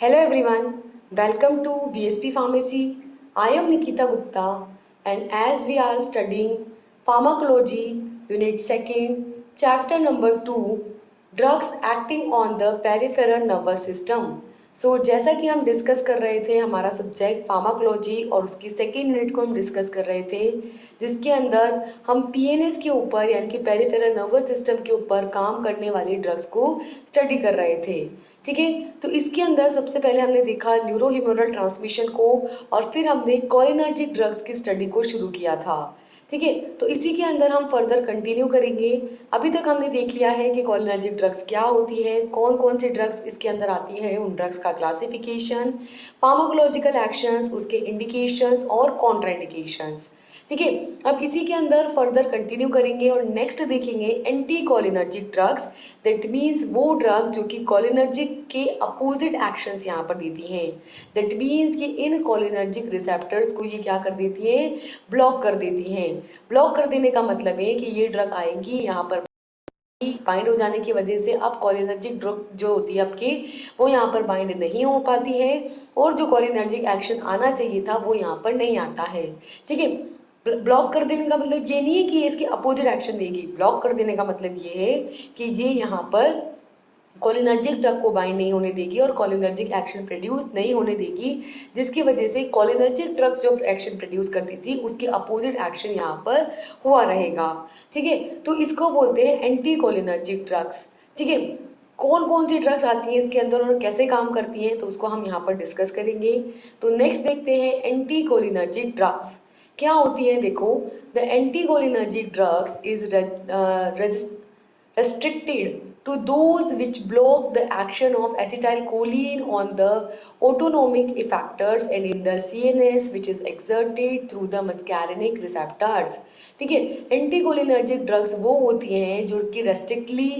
Hello everyone, welcome to BSP Pharmacy. I am Nikita Gupta and as we are studying Pharmacology Unit 2nd, Chapter number 2, Drugs Acting on the Peripheral Nervous System. जैसा कि हम discuss कर रहे थे हमारा subject pharmacology और उसकी second unit को हम डिस्कस कर रहे थे जिसके अंदर हम पीएनएस के ऊपर यानी कि पेरिफेरल नर्वस सिस्टम के ऊपर काम करने वाली ड्रग्स को स्टडी कर रहे थे। ठीक है, तो इसके अंदर सबसे पहले हमने देखा न्यूरो ह्यूमरल ट्रांसमिशन को और फिर हमने कोलिनर्जिक ड्रग्स की स्टडी को शुरू किया था। ठीक है, तो इसी के अंदर हम फर्दर कंटिन्यू करेंगे। अभी तक हमने देख लिया है कि कोलिनर्जिक ड्रग्स क्या होती है, कौन कौन सी ड्रग्स इसके अंदर आती है, उन ड्रग्स का क्लासिफिकेशन, फार्माकोलॉजिकल एक्शंस, उसके इंडिकेशंस और कॉन्ट्राइंडिकेशंस। ठीक है, अब इसी के अंदर फर्दर कंटिन्यू करेंगे और नेक्स्ट देखेंगे anti cholinergic drugs. That means वो ड्रग जो कि कोलिनर्जिक के अपोजिट एक्शंस यहाँ पर देती हैं। दैट मीन्स कि इन कोलिनर्जिक रिसेप्टर्स को ये क्या कर देती हैं, ब्लॉक कर देती हैं। ब्लॉक कर देने का मतलब है कि ये ड्रग आएंगी यहाँ पर बाइंड हो जाने की वजह से अब कोलिनर्जिक ड्रग जो होती है आपकी वो यहाँ पर बाइंड नहीं हो पाती है और जो कोलिनर्जिक एक्शन आना चाहिए था वो यहाँ पर नहीं आता है। ठीक है, ब्लॉक कर देने का मतलब ये नहीं है कि ये इसके अपोजिट एक्शन देगी। ब्लॉक कर देने का मतलब ये है कि ये यहाँ पर कोलिनर्जिक ड्रग को बाइंड नहीं होने देगी और कोलिनर्जिक एक्शन प्रोड्यूस नहीं होने देगी, जिसकी वजह से कोलिनर्जिक ड्रग जो एक्शन प्रोड्यूस करती थी उसके अपोजिट एक्शन यहाँ पर हुआ रहेगा। ठीक है, तो इसको बोलते हैं एंटी कोलिनर्जिक ड्रग्स। ठीक है, कौन कौन सी ड्रग्स आती हैं इसके अंदर और कैसे काम करती हैं तो उसको हम यहाँ पर डिस्कस करेंगे। तो नेक्स्ट देखते हैं एंटी कोलिनर्जिक ड्रग्स क्या होती है। देखो, the anti cholinergic drugs is restricted to those which block the action of acetylcholine on the autonomic effectors and in the CNS which is exerted through the muscarinic receptors। ठीक है, anticholinergic drugs वो होती हैं जो कि रेस्ट्रिक्टली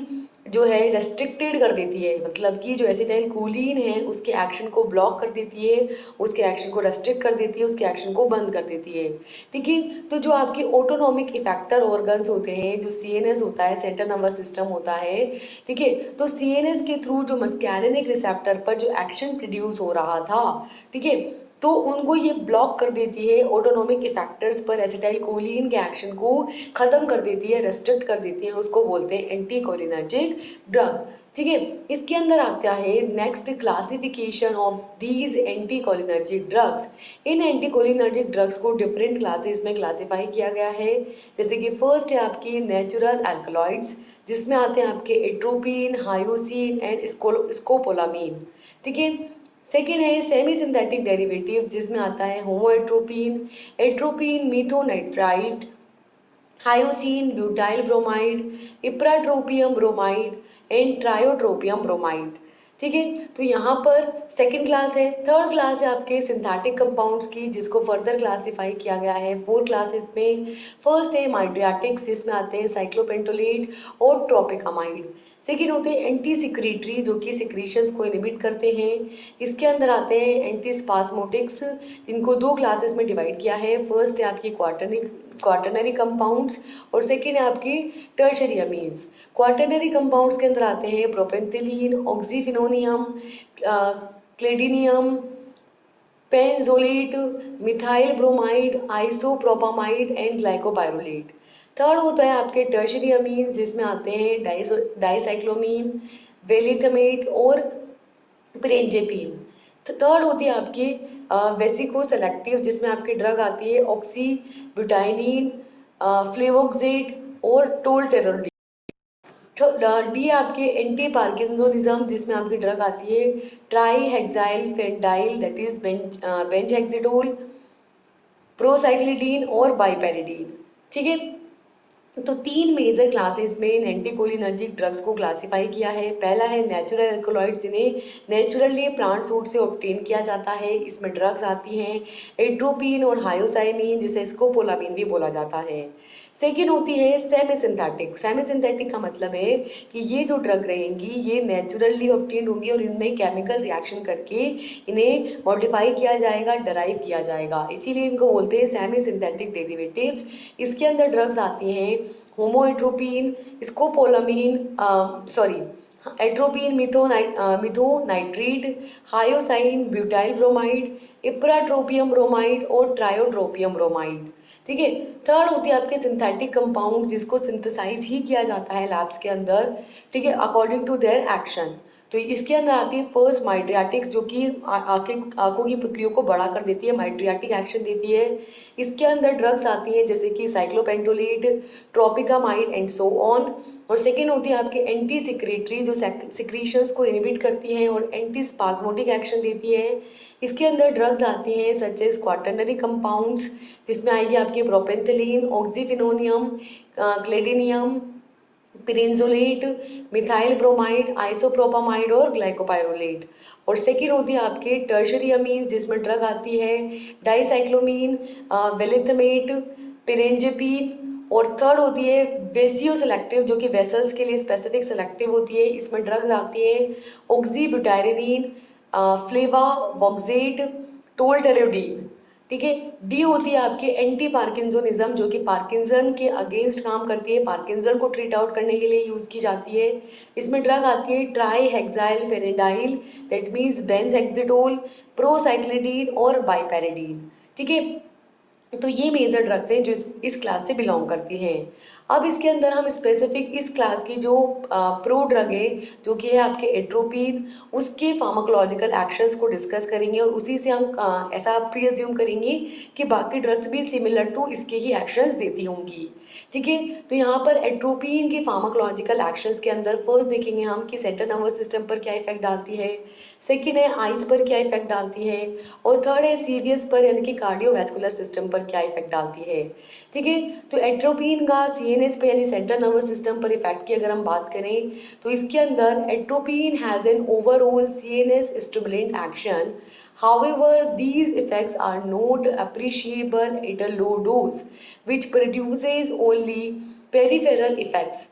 जो है restricted कर देती है, मतलब कि जो एसिटाइल कोलिन है उसके एक्शन को ब्लॉक कर देती है, उसके एक्शन को रेस्ट्रिक्ट कर देती है, उसके एक्शन को बंद कर देती है। ठीक है, तो जो आपके ऑटोनॉमिक इफेक्टर ऑर्गन्स होते हैं, जो सीएनएस होता है, सेंट्रल नर्वस सिस्टम होता है। ठीक है, तो सीएनएस के थ्रू जो मस्कैरिनिक रिसेप्टर पर जो एक्शन प्रोड्यूस हो रहा था, ठीक है, तो उनको ये ब्लॉक कर देती है, ऑटोनॉमिक इफेक्टर्स पर एसिटाइल कोलिन के एक्शन को खत्म कर देती है, रेस्ट्रिक्ट कर देती है, उसको बोलते हैं एंटी कोलिनर्जिक ड्रग। ठीक है, इसके अंदर आता है next classification of these anti cholinergic drugs. In anti cholinergic drugs को डिफरेंट क्लासेस में क्लासिफाई किया गया है। जैसे कि फर्स्ट है आपकी नेचुरल एल्कलॉइड्स, जिसमें आते हैं आपके एट्रोपिन, हायोसिन एंड स्कोपोलामीन। ठीक है, सेकेंड है सेमी सिंथेटिक डेरिवेटिव, जिसमें आता है homatropine, atropine methonitrite, hyoscine butyl bromide, ipratropium bromide and tiotropium bromide. ठीक है, तो यहाँ पर सेकेंड क्लास है। थर्ड क्लास है आपके सिंथेटिक कंपाउंड्स की, जिसको फर्दर क्लासिफाई किया गया है फोर क्लासेस में। फर्स्ट है माइड्रियाटिक्स, जिसमें आते हैं साइक्लोपेंटोलेट और ट्रोपिकामाइड। सेकेंड होते हैं एंटी सिक्रीटरी, जो कि सिक्रीशंस को इनिबिट करते हैं। इसके अंदर आते हैं एंटी स्पास्मोटिक्स, जिनको दो क्लासेस में डिवाइड किया है। फर्स्ट है आपकी क्वाटरनरी कंपाउंड्स और सेकेंड है आपकी टर्शरी अमीन्स। क्वाटरनरी कंपाउंड्स के अंदर आते हैं प्रोपेंथिलीन, ऑक्सीफिनोनियम, क्लेडिनियम, पेंजोलेट, मिथाइल ब्रोमाइड, आइसोप्रोपामाइड एंड ग्लाइकोपाइरोलेट। थर्ड होता है आपके टर्शरी अमीन्स, जिसमें आते हैं डाइसाइक्लोमीन, वेलिथमेट और प्रेंजेपीन। थर्ड होती है आपकी वेसिको सेलेक्टिव, जिसमें आपकी ड्रग आती है ऑक्सी ब्यूटाइनिन, फ्लेवोक्सेट और टोलटेरोल। डी आपके एंटी पार्किंसोनिज्म, जिसमें आपकी ड्रग आती है ट्राई हेक्साइल फेंटाइल दैट इज बेंजहेक्सिडोल, प्रोसाइक्लिडीन और बाइपेरिडीन। ठीक है, तो तीन मेजर क्लासेस में इन एंटीकोलिनर्जिक ड्रग्स को क्लासिफाई किया है। पहला है नेचुरल एल्कोलॉइड, जिन्हें नेचुरली प्लांट सूट से ऑब्टेन किया जाता है। इसमें ड्रग्स आती हैं एट्रोपिन और हायोसाइमिन, जिसे स्कोपोलामिन भी बोला जाता है। सेकेंड होती है सेमी सिंथेटिक। सेमी सिंथेटिक का मतलब है कि ये जो ड्रग रहेंगी ये नेचुरली ऑब्टेन होंगी और इनमें केमिकल रिएक्शन करके इन्हें मॉडिफाई किया जाएगा, डराइव किया जाएगा, इसीलिए इनको बोलते हैं सेमी सिंथेटिक डेरिवेटिव्स। इसके अंदर ड्रग्स आती हैं homatropine, scopolamine, sorry atropine, methonitrate, hyoscine, butyl bromide, ipratropium bromide और ट्रायोट्रोपियम ब्रोमाइड। ठीक है। थर्ड होती है आपके सिंथेटिक कंपाउंड जिसको सिंथेसाइज ही किया जाता है लैब्स के अंदर। ठीक है, अकॉर्डिंग टू देयर एक्शन। तो इसके अंदर आती है फर्स्ट माइड्रियाटिक्स, जो कि आंखों की पुतलियों को बड़ा कर देती है, माइड्रियाटिक एक्शन देती है। इसके अंदर ड्रग्स आती हैं जैसे कि cyclopentolate, tropicamide and so on. और सेकेंड होती है आपकी एंटी सिक्रेटरी, जो सिक्रीशंस को इनहिबिट करती हैं और एंटी स्पाज्मोटिक एक्शन देती है। इसके अंदर ड्रग्स आती हैं सच एज क्वाटर्नरी कंपाउंड्स, जिसमें आएगी आपकी प्रोपेंथिलीन, ऑक्सीफिनोनियम, ग्लेडिनियम, पिरेंजोलेट, मिथाइल ब्रोमाइड, आइसोप्रोपामाइड और ग्लाइकोपाइरोलेट। और सेकेंड होती है आपके टर्शरी अमीन, जिसमें ड्रग आती है डाइसाइक्लोमीन, वेलिथमेट, पिरेंजेपिन। और थर्ड होती है वेसियो सेलेक्टिव, जो कि वेसल्स के लिए स्पेसिफिक सेलेक्टिव होती है। इसमें ड्रग्स आती है ऑक्सीब्यूटायरिन, फ्लेवा वॉक्सेट, टोल्टेरोडीन। ठीक है। डी होती है आपके एंटी पार्किंसोनिज्म, जो कि पार्किंसन के अगेंस्ट काम करती है, पार्किंसन को ट्रीट आउट करने के लिए यूज की जाती है। इसमें ड्रग आती है ट्राई हेक्साइल फेनिडाइल, दैट मीन्स बेंजहेक्सिडोल, प्रोसाइक्लिडीन और बाइपेरिडीन। ठीक है। तो ये मेजर ड्रग्स हैं जो इस क्लास से बिलोंग करती हैं। अब इसके अंदर हम स्पेसिफिक इस क्लास की जो प्रो ड्रग है, जो कि है आपके एट्रोपिन, उसके फार्माकोलॉजिकल एक्शंस को डिस्कस करेंगे और उसी से हम ऐसा प्री-अज्यूम करेंगे कि बाकी ड्रग्स भी सिमिलर टू इसके ही एक्शंस देती होंगी। ठीक है। तो यहाँ पर एट्रोपिन के फार्माकोलॉजिकल एक्शंस के अंदर फर्स्ट देखेंगे हम कि सेंट्रल नर्वस सिस्टम पर क्या इफेक्ट डालती है, सेकेंड है आइज पर क्या इफेक्ट डालती है, और थर्ड है सीरियस पर यानी कि कार्डियोवैस्कुलर सिस्टम पर क्या इफेक्ट डालती है। ठीक है। तो एट्रोपिन का सीएनएस पे यानी सेंट्रल नर्वस सिस्टम पर इफेक्ट की अगर हम बात करें तो इसके अंदर atropine has an overall CNS stimulant action. However, these effects are not appreciable at a low dose, which produces only peripheral effects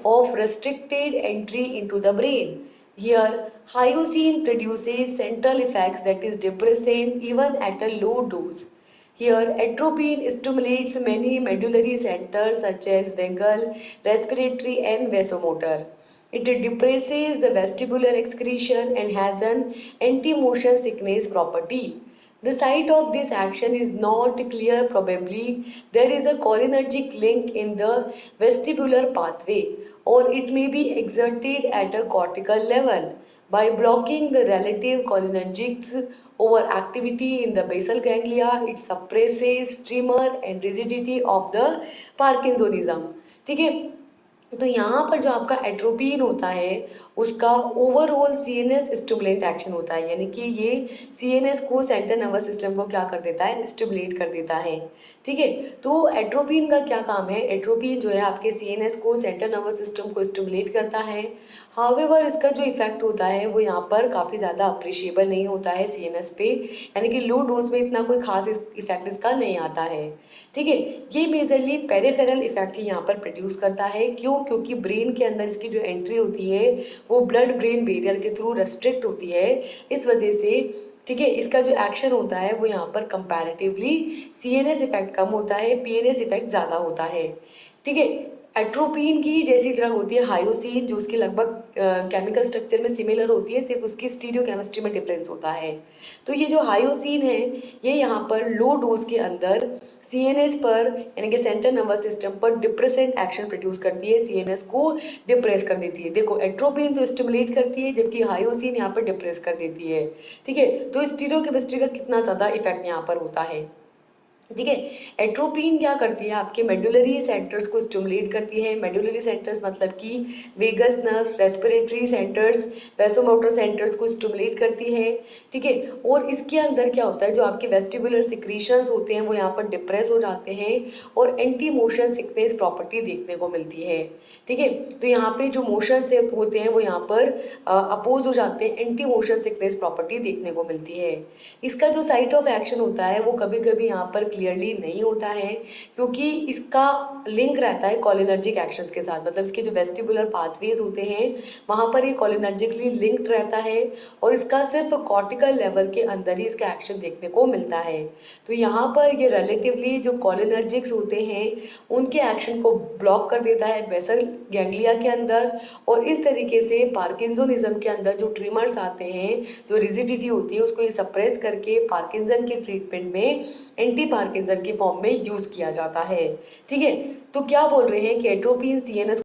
of restricted entry into the brain. Here, hyoscine produces central effects, that is depressant, even at a low dose. Here, atropine stimulates many medullary centers such as vagal, respiratory and vasomotor. It depresses the vestibular excretion and has an anti-motion sickness property. The site of this action is not clear. Probably there is a cholinergic link in the vestibular pathway, or it may be exerted at a cortical level. By blocking the relative cholinergics over activity in the basal ganglia, it suppresses tremor and rigidity of the Parkinsonism. ठीक है। तो यहाँ पर जो आपका atropine होता है उसका ओवरऑल सीएनएस स्टिमुलेंट एक्शन होता है, यानी कि ये सीएनएस को, सेंट्रल नर्वस सिस्टम को क्या कर देता है, स्टिमुलेट कर देता है। ठीक है। तो एट्रोपिन का क्या काम है, एट्रोपिन जो है आपके सीएनएस को, सेंट्रल नर्वस सिस्टम को स्टिमुलेट करता है। हाउएवर इसका जो इफेक्ट होता है वो यहाँ पर काफ़ी ज़्यादा अप्रिशिएबल नहीं होता है सीएनएस पे, यानी कि लो डोज में इतना कोई खास इफेक्ट इसका नहीं आता है। ठीक है। ये मेजरली पेरिफेरल इफेक्ट यहाँ पर प्रोड्यूस करता है। क्यों? क्योंकि ब्रेन के अंदर इसकी जो एंट्री होती है वो ब्लड ब्रेन बैरियर के थ्रू रेस्ट्रिक्ट होती है, इस वजह से। ठीक है। इसका जो एक्शन होता है वो यहाँ पर कंपैरेटिवली सीएनएस इफेक्ट कम होता है, पीएनएस इफेक्ट ज़्यादा होता है। ठीक है। एट्रोपिन की जैसी ड्रग होती है हायोसिन, जो उसके लगभग केमिकल स्ट्रक्चर में सिमिलर होती है, सिर्फ उसकी स्टीरियोकेमिस्ट्री में डिफरेंस होता है। तो ये जो हायोसिन है ये यहाँ पर लो डोज के अंदर सीएनएस पर यानी कि सेंट्रल नर्वस सिस्टम पर डिप्रेसेंट एक्शन प्रोड्यूस करती है, सीएनएस को डिप्रेस कर देती है। देखो एट्रोपिन तो स्टिमुलेट करती है जबकि हायोसिन यहाँ पर डिप्रेस कर देती है। ठीक है। तो स्टीरियोकेमिस्ट्री का कितना ज़्यादा इफेक्ट यहाँ पर होता है। ठीक है। एट्रोपिन क्या करती है, आपके मेडुलरी सेंटर्स को स्टिमुलेट करती है। मेडुलरी सेंटर्स मतलब कि vagus nerve, respiratory centres, vasomotor centres को स्टिमुलेट करती है। ठीक है। और इसके अंदर क्या होता है, जो आपके वेस्टिबुलर सिक्रीशंस होते हैं वो यहाँ पर डिप्रेस हो जाते हैं और एंटी मोशन सिकनेस प्रॉपर्टी देखने को मिलती है। ठीक है। तो यहाँ पे जो मोशन से होते हैं वो यहाँ पर अपोज हो जाते हैं, एंटी मोशन सिकनेस प्रॉपर्टी देखने को मिलती है। इसका जो साइट ऑफ एक्शन होता है वो कभी कभी यहाँ पर क्लियरली नहीं होता है, क्योंकि इसका लिंक रहता है कोलिनर्जिक एक्शंस के साथ, मतलब इसके जो वेस्टिबुलर पाथवेज होते हैं वहाँ पर ये कोलिनर्जिकली लिंक्ड रहता है, और इसका सिर्फ कॉर्टिकल लेवल के अंदर ही इसका एक्शन देखने को मिलता है। तो यहाँ पर ये रिलेटिवली जो कोलिनर्जिक्स होते हैं उनके एक्शन को ब्लॉक कर देता है बेसल गैंग्लिया के अंदर, और इस तरीके से पार्किंसोनिज्म के अंदर जो ट्रिमर्स आते हैं, जो रिजिडिटी होती है, उसको ये सप्रेस करके पार्किंसन के ट्रीटमेंट में एंटी पार्किंसन की फॉर्म में यूज किया जाता है। ठीक है, तो क्या बोल रहे हैं कि एट्रोपिन सीएनएस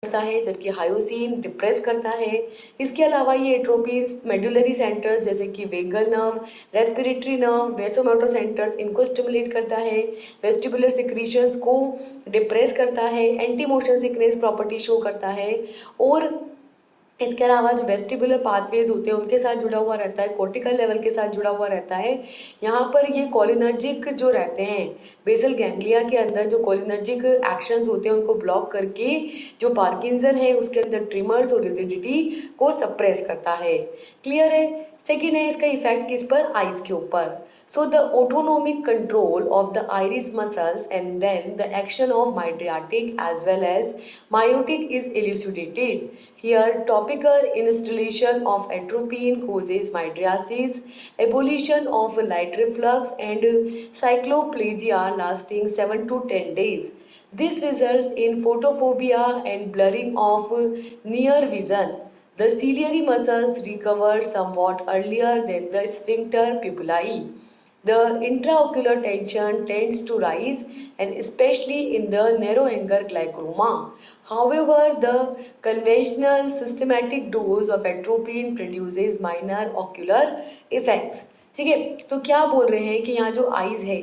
करता है, जबकि हायोसिन डिप्रेस करता है। इसके अलावा ये एट्रोपिन मेडुलरी सेंटर्स जैसे कि vagal nerve, respiratory nerve, vasomotor centres, इनको स्टिमुलेट करता है, वेस्टिबुलर सिक्रीशंस को डिप्रेस करता है, anti motion sickness property show करता है, और इसके अलावा जो वेस्टिबुलर पाथवेज होते हैं उनके साथ जुड़ा हुआ रहता है, कोर्टिकल लेवल के साथ जुड़ा हुआ रहता है। यहाँ पर ये कोलिनर्जिक जो रहते हैं बेसल गैंग्लिया के अंदर, जो कोलिनर्जिक एक्शंस होते हैं उनको ब्लॉक करके जो पार्किंसन है उसके अंदर ट्रिमर्स और रिजिडिटी को सप्रेस करता है। क्लियर है? सेकेंड है इसका इफेक्ट किस पर? आइज के ऊपर। So the autonomic control of the iris muscles and then the action of mydriatic as well as myotic is elucidated. Here topical instillation of atropine causes mydriasis, abolition of light reflux and cycloplegia lasting 7 to 10 days. This results in photophobia and blurring of near vision. The ciliary muscles recover somewhat earlier than the sphincter pupillae. The intraocular tension tends to rise, and especially in the narrow angle glaucoma. However, the conventional systematic dose of atropine produces minor ocular effects. ठीक है, तो क्या बोल रहे हैं कि यहाँ जो आइज है,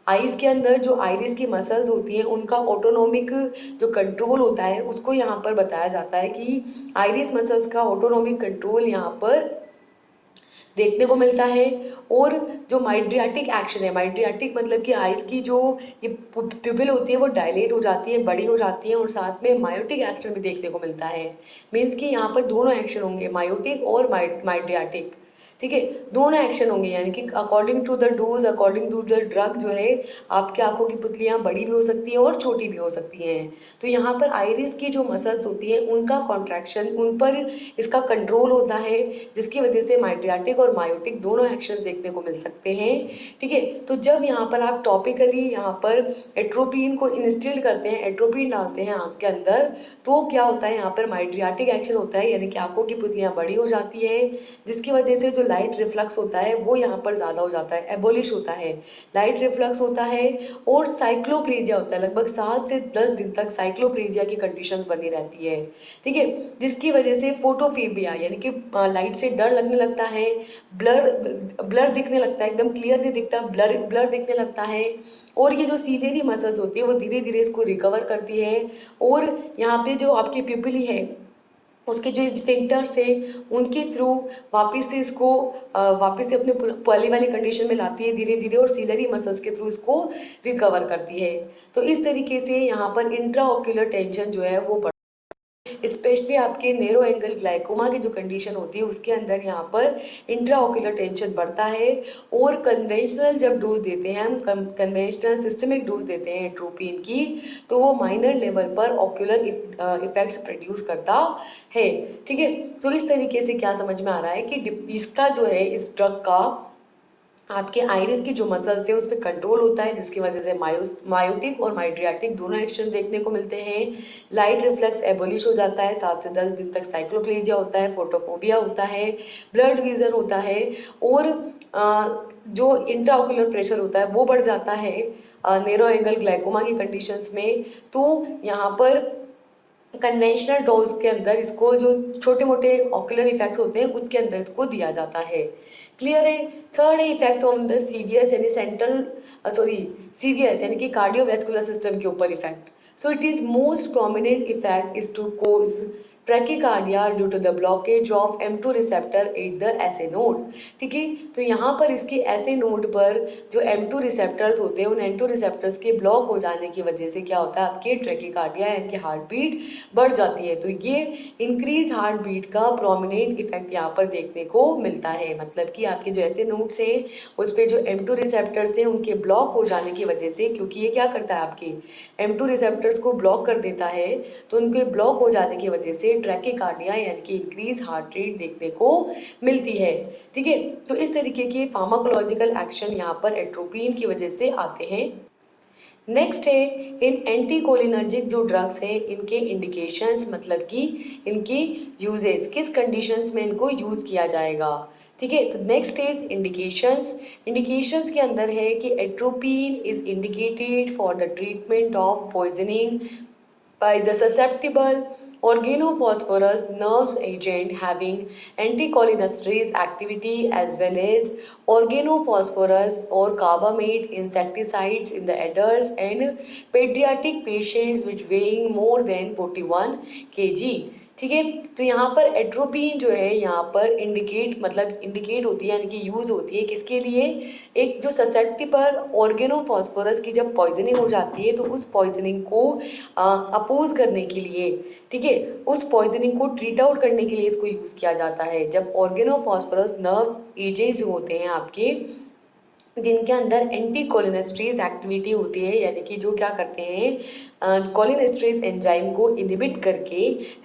आइज के अंदर जो आइरिस की मसल्स होती हैं उनका ऑटोनोमिक जो कंट्रोल होता है उसको यहाँ पर बताया जाता है कि आइरिस मसल्स का ऑटोनोमिक कंट्रोल यहाँ पर देखने को मिलता है। और जो माइड्रियाटिक एक्शन है, माइड्रियाटिक मतलब कि आइज की जो ये प्यूपिल होती है वो डायलेट हो जाती है, बड़ी हो जाती है, और साथ में मायोटिक एक्शन भी देखने को मिलता है। मीन्स कि यहाँ पर दोनों एक्शन होंगे, मायोटिक और माइड्रियाटिक। ठीक है, दोनों एक्शन होंगे, यानी कि according to the dose, according to the drug जो है आपके आंखों की पुतलियां बड़ी भी हो सकती है और छोटी भी हो सकती हैं। तो यहाँ पर आइरिस की जो मसल्स होती हैं उनका कॉन्ट्रैक्शन, उन पर इसका कंट्रोल होता है, जिसकी वजह से माइड्रियाटिक और मायोटिक दोनों एक्शन देखने को मिल सकते हैं। ठीक है, तो जब यहाँ पर आप टॉपिकली यहाँ पर एट्रोपिन को इंस्टिल करते हैं, एट्रोपिन डालते हैं आंख के अंदर, तो क्या होता है यहाँ पर माइड्रियाटिक एक्शन होता है, यानी कि आंखों की पुतलियां बड़ी हो जाती है, जिसकी वजह से जो लाइट रिफ्लक्स होता है वो यहाँ पर ज्यादा हो जाता है, एबोलिश होता है, लाइट रिफ्लक्स होता है, और साइक्लोप्लेजिया होता है। लगभग 7 से 10 दिन तक साइक्लोप्लेजिया की कंडीशंस बनी रहती है। ठीक है, जिसकी वजह से फोटोफोबिया यानी कि लाइट से डर लगने लगता है, ब्लर ब्लर दिखने लगता है, एकदम क्लियर नहीं दिखता, ब्लर ब्लर दिखने लगता है, और ये जो सीलियरी मसल्स होती है वो धीरे धीरे इसको रिकवर करती है, और यहाँ पे जो आपकी प्यूपिली है उसके जो स्फिंक्टर्स है उनके थ्रू वापस से इसको वापस से अपने पहले वाली कंडीशन में लाती है धीरे धीरे, और सीलरी मसल्स के थ्रू इसको रिकवर करती है। तो इस तरीके से यहाँ पर इंट्रा ऑक्यूलर टेंशन जो है वो स्पेशली आपके नैरो एंगल ग्लाइकोमा की जो कंडीशन होती है उसके अंदर यहाँ पर इंट्राओक्यूलर टेंशन बढ़ता है। और कन्वेंशनल जब डोज देते हैं हम, कन्वेंशनल सिस्टमिक डोज देते हैं एट्रोपिन की, तो वो माइनर लेवल पर ऑक्यूलर इफेक्ट्स प्रोड्यूस करता है। ठीक है, तो इस तरीके से क्या समझ में आ रहा है कि इसका जो है इस ड्रग का आपके आइरिस की जो मसल्स है उस पर कंट्रोल होता है, जिसकी वजह से मायोटिक और माइड्रियाटिक दोनों एक्शन देखने को मिलते हैं। लाइट रिफ्लेक्स एबोलिश हो जाता है, 7 से 10 दिन तक साइक्लोप्लेजिया होता है, फोटोफोबिया होता है, ब्लड विजन होता है, और जो इंट्राओक्यूलर प्रेशर होता है वो बढ़ जाता है नैरो एंगल ग्लाइकोमा की कंडीशंस में। तो यहाँ पर कन्वेंशनल डोज के अंदर इसको जो छोटे मोटे ऑक्यूलर इफेक्ट होते हैं उसके अंदर इसको दिया जाता है। क्लियर है? थर्ड है इफेक्ट ऑन द सीवियस यानी सेंट्रल सीवियस यानी कि कार्डियोवैस्कुलर सिस्टम के ऊपर effect. So it is most prominent effect is to cause tachycardia due to the blockage of M2 receptor at the SA node. ठीक है, तो यहाँ पर इसके SA नोड पर जो M2 रिसेप्टर्स होते हैं, उन M2 रिसेप्टर्स के ब्लॉक हो जाने की वजह से क्या होता है, आपके ट्रैकीकार्डिया यानी कि हार्ट बीट बढ़ जाती है। तो ये इंक्रीज हार्ट बीट का प्रोमिनेंट इफेक्ट यहाँ पर देखने को मिलता है। मतलब कि आपके जो ऐसे नोड्स हैं उस पे जो M2 रिसेप्टर्स हैं उनके ब्लॉक हो जाने की वजह से, क्योंकि ये क्या करता है, आपके M2 रिसेप्टर्स को ब्लॉक कर देता है, तो उनके ब्लॉक हो जाने की वजह से ट्रैकीकार्डिया यानी कि इंक्रीज हार्ट रेट देखने को मिलती है। ठीक है, तो इस तरीके के फार्माकोलॉजिकल एक्शन यहाँ पर एट्रोपिन की वजह से आते हैं। नेक्स्ट है इन एंटीकोलिनर्जिक जो ड्रग्स हैं इनके इंडिकेशंस, मतलब कि इनकी यूजेस, किस कंडीशंस में इनको यूज किया जाएगा। ठीक है, तो नेक्स्ट इज इंडिकेशंस। इंडिकेशंस के अंदर है कि atropine is indicated for the treatment of poisoning by the susceptible organophosphorus nerves agent having anticholinesterase activity as well as organophosphorus or carbamate insecticides in the adults and pediatric patients which weighing more than 41 kg। ठीक है, तो यहाँ पर atropine जो है यहाँ पर indicate, मतलब इंडिकेट होती है यानी कि यूज होती है किसके लिए, एक जो ससेप्टिबल ऑर्गेनोफॉस्फोरस की जब पॉइजनिंग हो जाती है तो उस पॉइजनिंग को अपोज करने के लिए, ठीक है, उस पॉइजनिंग को ट्रीट आउट करने के लिए इसको यूज किया जाता है। जब ऑर्गेनोफॉस्फोरस नर्व एजेंट्स होते हैं आपके, जिनके अंदर एंटी कोलिनेस्ट्रेज एक्टिविटी होती है, यानी कि जो क्या करते हैं कोलिनेस्ट्रेज एंजाइम को इनहिबिट करके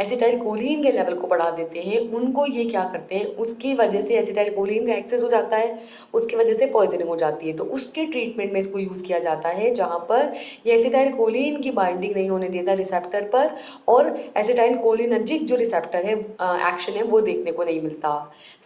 एसिटाइलकोलिन के लेवल को बढ़ा देते हैं, उनको ये क्या करते हैं, उसकी वजह से एसिटाइलकोलिन का एक्सेस हो जाता है, उसकी वजह से पॉइजनिंग हो जाती है। तो उसके ट्रीटमेंट में इसको यूज किया जाता है जहां पर ये एसिटाइलकोलिन की बाइंडिंग नहीं होने देता रिसेप्टर पर, और एसिटाइलकोलिनर्जिक जो रिसेप्टर है एक्शन है वो देखने को नहीं मिलता।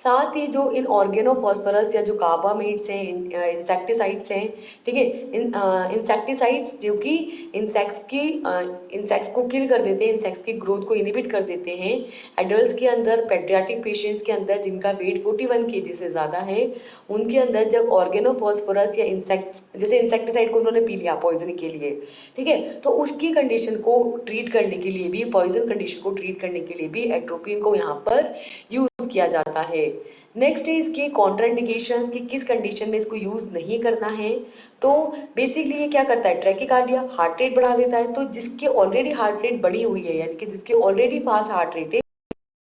साथ ही जो इन ऑर्गेनोफॉस्फोरस या जो कार्बामेट्स हैं, इंसेक्टिसाइड्स हैं, ठीक है, इन इंसेक्टिसाइड्स जो कि इंसेक्ट्स को किल कर देते हैं, इंसेक्ट्स की ग्रोथ को इनहिबिट कर देते हैं। एडल्ट्स के अंदर, पेडियाट्रिक पेशेंट्स के अंदर जिनका वेट 41 kg से ज़्यादा है, उनके अंदर जब ऑर्गेनोफॉस्फोरस या इंसेक्ट्स, जैसे इंसेक्टिसाइड को उन्होंने पी लिया पॉइजनिंग के लिए, ठीक है, तो उसकी कंडीशन को ट्रीट करने के लिए भी, पॉइजन कंडीशन को ट्रीट करने के लिए भी एट्रोपिन को यहाँ पर यूज किया जाता है। नेक्स्ट है इसके कॉन्ट्राइंडिकेशंस कि किस कंडीशन में इसको यूज नहीं करना है। तो बेसिकली ये क्या करता है, ट्रैकीकार्डिया, हार्ट रेट बढ़ा देता है। तो जिसके ऑलरेडी हार्ट रेट बढ़ी हुई है, यानी कि जिसके ऑलरेडी फास्ट हार्ट रेट है,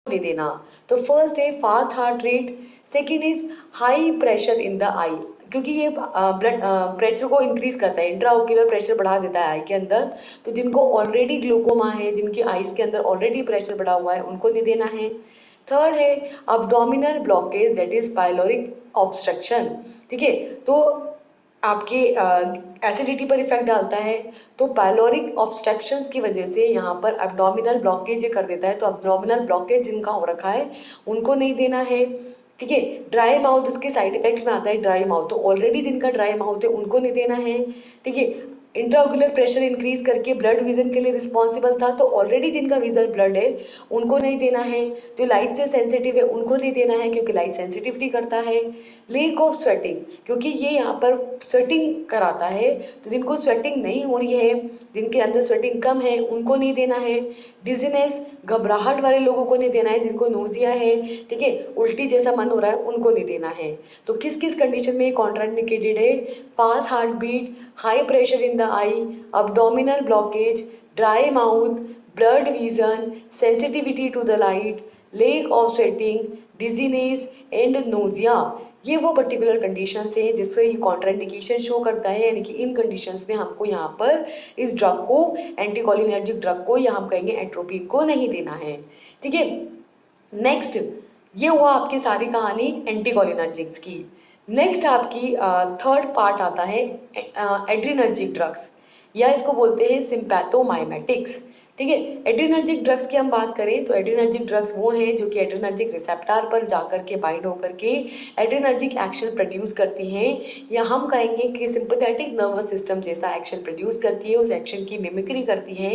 दे देना। तो फर्स्ट है fast heart rate, second is high pressure in the eye, क्योंकि ये ब्लड प्रेशर को इंक्रीज करता है, इंट्राओक्यूलर प्रेशर बढ़ा देता है आई के अंदर। तो जिनको ऑलरेडी ग्लूकोमा है, जिनकी आईज के अंदर ऑलरेडी प्रेशर बढ़ा हुआ है, उनको नहीं देना है। थर्ड है abdominal blockage, that is pyloric obstruction. ठीक है, तो आपके एसिडिटी पर इफेक्ट डालता है। तो पाइलोरिक ऑब्स्ट्रक्शंस की वजह से यहाँ पर अब्डोमिनल ब्लॉकेज कर देता है। तो अब्डोमिनल ब्लॉकेज जिनका हो रखा है उनको नहीं देना है। ठीक है, ड्राई माउथ इसके साइड इफेक्ट्स में आता है, ड्राई माउथ, तो ऑलरेडी जिनका ड्राई माउथ है उनको नहीं देना है। ठीक है, इंट्राओक्यूलर प्रेशर इंक्रीज करके ब्लड विजन के लिए रिस्पॉन्सिबल था, तो ऑलरेडी जिनका विजन ब्लड है उनको नहीं देना है। जो लाइट से सेंसिटिव है उनको नहीं देना है, क्योंकि लाइट सेंसिटिविटी करता है। लेक ऑफ स्वेटिंग, क्योंकि ये यहाँ पर स्वेटिंग कराता है, तो जिनको स्वेटिंग नहीं हो रही है, जिनके अंदर स्वेटिंग कम है, उनको नहीं देना है। डिजीनेस, घबराहट वाले लोगों को नहीं देना है, जिनको नोजिया है, ठीक है, उल्टी जैसा मन हो रहा है, उनको नहीं देना है। तो किस किस कंडीशन में कॉन्ट्राइंडिकेटेड है, fast heart beat, high pressure in the eye, abdominal blockage, dry mouth, blurred vision, sensitivity to the light, lack of sweating, dizziness and nausea। ये वो पर्टिकुलर कंडीशंस हैं जिससे ये कॉन्ट्राइंडिकेशन शो करता है, यानी कि इन कंडीशंस में हमको यहाँ पर इस ड्रग को, एंटीकोलिनर्जिक ड्रग को, या हम कहेंगे एट्रोपिन को नहीं देना है। ठीक है, नेक्स्ट ये हुआ आपकी सारी कहानी एंटीकोलिनर्जिक्स की। नेक्स्ट आपकी थर्ड पार्ट आता है एड्रीनर्जिक ड्रग्स, या इसको बोलते हैं सिंपैथोमाइमेटिक्स। ठीक है, एड्रीनर्जिक ड्रग्स की हम बात करें तो एड्रीनर्जिक ड्रग्स वो हैं जो कि एड्रीनर्जिक रिसेप्टर पर जाकर के बाइंड होकर के एड्रीनर्जिक एक्शन प्रोड्यूस करती हैं, या हम कहेंगे कि सिंपैथेटिक नर्वस सिस्टम जैसा एक्शन प्रोड्यूस करती है, उस एक्शन की मिमिक्री करती है,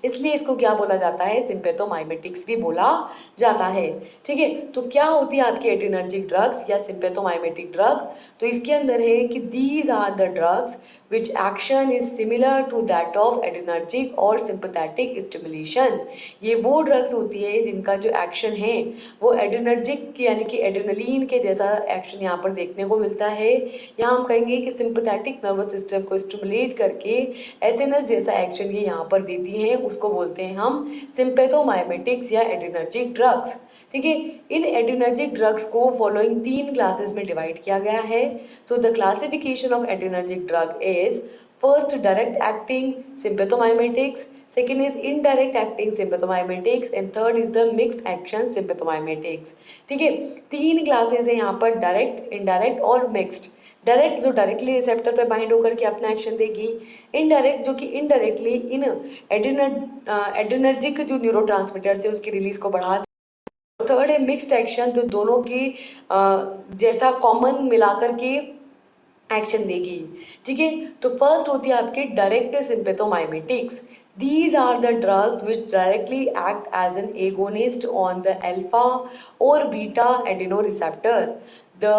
इसलिए इसको क्या बोला जाता है, सिंपैथोमाइमेटिक्स भी बोला जाता है। ठीक है, तो क्या होती है आपकी एड्रीनर्जिक ड्रग्स या सिंपैथोमाइमेटिक ड्रग, तो इसके अंदर है कि these are the drugs which action is similar to that of adrenergic or sympathetic stimulation. ये वो ड्रग्स होती है जिनका जो एक्शन है वो एड्रेनर्जिक यानी कि एड्रेनलिन के जैसा एक्शन यहाँ पर देखने को मिलता है। यहाँ हम कहेंगे कि सिंपैथेटिक नर्वस सिस्टम को स्टिमुलेट करके एसएनएस जैसा एक्शन ये यहाँ पर देती हैं, उसको बोलते हैं हम सिम्पैथोमाइमेटिक्स या एड्रेनर्जिक ड्रग्स। ठीक है, इन एड्रेनर्जिक ड्रग्स को फॉलोइंग 3 क्लासेस में डिवाइड किया गया है। So the classification of adrenergic drug is first direct acting sympathomimetics, second is indirect acting sympathomimetics and third is the mixed action sympathomimetics। ठीक है, 3 क्लासेस है यहाँ पर, डायरेक्ट, इनडायरेक्ट और मिक्स्ड। डायरेक्ट जो डायरेक्टली रिसेप्टर पे बाइंड होकर के अपना एक्शन देगी, इनडायरेक्ट जो कि इनडायरेक्टली इन एड्रेनर्जिक जो न्यूरोट्रांसमीटर्स है उसकी रिलीज को बढ़ा, थर्ड है मिक्स्ड एक्शन जो दोनों की जैसा कॉमन मिलाकर के एक्शन देगी। ठीक है, तो फर्स्ट होती है आपकी direct सिम्पैथोमाइमेटिक्स। These are the drugs which directly act as an agonist on the alpha or beta adrenoreceptor. The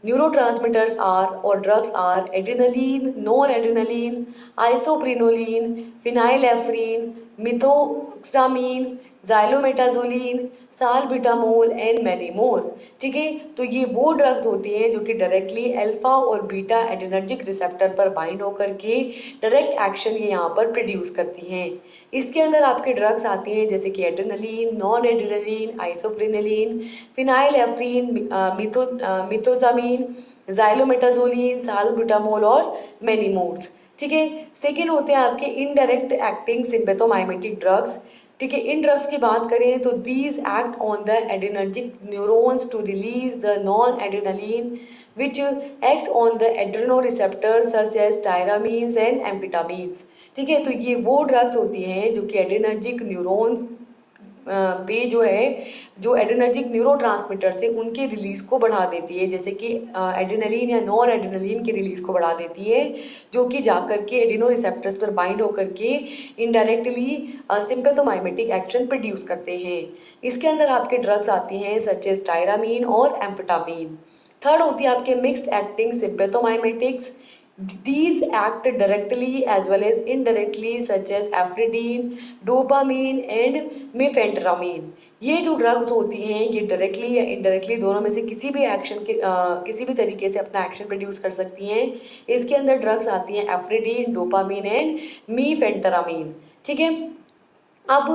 neurotransmitters are or drugs are adrenaline, noradrenaline, isoprenolone, phenylephrine, methoxamine, xylometazoline, salbutamol and many more. ठीक है, तो ये वो drugs होती हैं जो कि directly alpha और बीटा एड्रेनर्जिक रिसेप्टर पर बाइंड होकर के डायरेक्ट एक्शन ये यहाँ पर प्रोड्यूस करती हैं। इसके अंदर आपके ड्रग्स आती हैं जैसे कि adrenaline, non adrenaline, isoprenaline, phenylephrine, methoxamine, xylometazoline, salbutamol और मैनी मोर्स। ठीक है, सेकेंड होते हैं आपके इनडायरेक्ट एक्टिंग सिम्पैथोमाइमेटिक ड्रग्स। ठीक है, इन ड्रग्स की बात करें तो these act on the adrenergic neurons to release the non adrenaline which acts on the adrenoreceptors such as tyramines and amphetamines। ठीक है, तो ये वो ड्रग्स होती हैं जो कि एड्रेनर्जिक न्यूरॉन्स पे जो है जो एड्रेनर्जिक न्यूरोट्रांसमीटर से उनकी रिलीज को बढ़ा देती है, जैसे कि एड्रेनलिन या नॉर एड्रेनलिन की रिलीज को बढ़ा देती है जो कि जाकर के एडिनो रिसेप्टर्स पर बाइंड होकर के इनडायरेक्टली सिम्पैथोमाइमेटिक एक्शन प्रोड्यूस करते हैं। इसके अंदर आपके ड्रग्स आती हैं सच एज टायरामीन और एम्फेटामीन। थर्ड होती है आपके mixed acting sympathomimetics. These act directly as well as indirectly such as ephedrine, dopamine and mephentermine. ये जो ड्रग्स होती हैं ये डायरेक्टली या इनडायरेक्टली दोनों में से किसी भी एक्शन के किसी भी तरीके से अपना एक्शन प्रोड्यूस कर सकती हैं। इसके अंदर ड्रग्स आती हैं एफ्रिडीन, डोपामीन एंड मिफेंट्रामीन। ठीक है, अब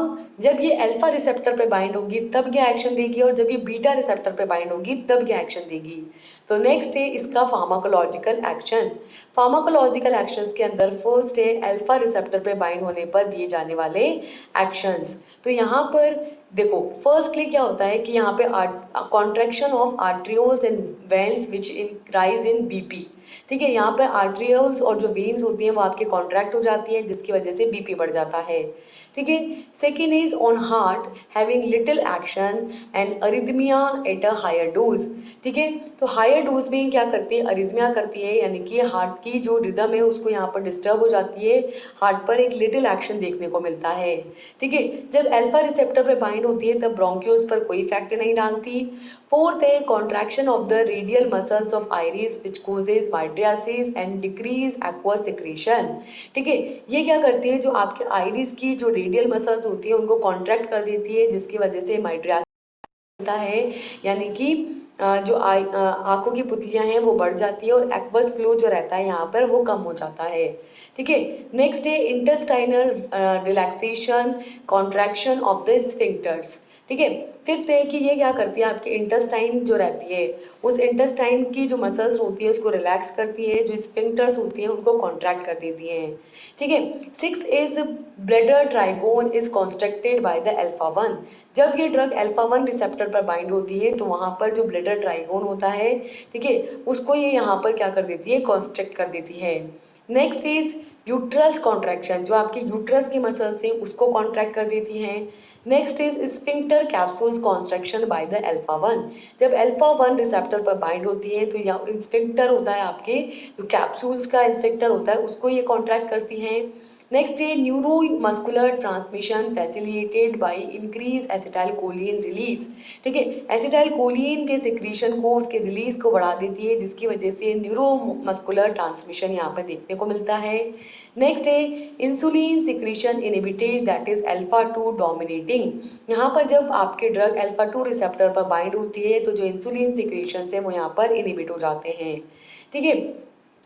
जब ये अल्फा रिसेप्टर पे बाइंड होगी तब क्या एक्शन देगी और जब ये बीटा रिसेप्टर पे बाइंड होगी तब क्या एक्शन देगी। तो नेक्स्ट है इसका फार्माकोलॉजिकल एक्शन। फार्माकोलॉजिकल एक्शंस के अंदर फर्स्ट है अल्फा रिसेप्टर पे बाइंड होने पर दिए जाने वाले एक्शंस। तो यहाँ पर देखो फर्स्टली क्या होता है कि यहाँ पे contraction of arterioles and veins which rise in BP. ठीक है, यहाँ पे आर्ट्रियोल्स और जो वेन्स होती हैं वो आपके कॉन्ट्रैक्ट हो जाती है जिसकी वजह से बीपी बढ़ जाता है। ठीक है, second is on heart having little action and arrhythmia at a higher dose. ठीक है, तो हायर डोज में क्या करती है, अरिथमिया करती है, यानी कि हार्ट की जो रिदम है उसको यहाँ पर डिस्टर्ब हो जाती है, हार्ट पर एक लिटिल एक्शन देखने को मिलता है। ठीक है, जब अल्फा रिसेप्टर पे बाइंड होती है तब ब्रोंकियोल्स पर कोई इफेक्ट नहीं डालती। फोर्थ है contraction of the radial muscles of iris which causes mydriasis and decrease aqueous secretion. ठीक है, ये क्या करती है जो आपके आइरिस की जो रेडियल मसल्स होती है उनको कॉन्ट्रैक्ट कर देती है जिसकी वजह से माइड्रियासिस होता है, यानी कि जो आंखों की पुतलियां हैं वो बढ़ जाती है और एक्वस फ्लो जो रहता है यहाँ पर वो कम हो जाता है। ठीक है, नेक्स्ट है intestinal relaxation contraction of the sphincters. ठीक है, फिफ्थ है कि ये क्या करती है आपकी इंटेस्टाइन जो रहती है उस इंटेस्टाइन की जो मसल्स होती है उसको रिलैक्स करती है, जो स्फिंक्टर्स होती हैं उनको कॉन्ट्रैक्ट कर देती हैं। ठीक है, six is bladder trigone is constructed by the alpha 1। जब ये ड्रग अल्फा 1 रिसेप्टर पर बाइंड होती है तो वहां पर जो ब्लैडर ट्राइगोन होता है, ठीक है, उसको ये यहाँ पर क्या कर देती है, कॉन्स्ट्रक्ट कर देती है। नेक्स्ट इज यूट्रस कॉन्ट्रैक्शन, जो आपकी यूट्रस की मसल्स हैं उसको कॉन्ट्रैक्ट कर देती हैं। Next is sphincter capsules construction bye the alpha 1। जब अल्फा 1 रिसेप्टर पर बाइंड होती है तो यहाँ स्फिंक्टर होता है आपके जो कैप्सूल्स का स्फिंक्टर होता है उसको ये कॉन्ट्रैक्ट करती हैं। नेक्स्ट है neuro muscular transmission facilitated by increase acetylcholine release. ठीक है, एसिटाइलकोलिन के सिक्रीशन को, उसके रिलीज को बढ़ा देती है, जिसकी वजह से न्यूरो मस्कुलर ट्रांसमिशन यहाँ पर देखने को मिलता है। नेक्स्ट है insulin secretion inhibited, that is alpha 2 dominating. यहाँ पर जब आपके ड्रग अल्फा 2 रिसेप्टर पर बाइंड होती है तो जो इंसुलिन सिक्रीशन है वो यहाँ पर इनहिबिट हो जाते हैं। ठीक है,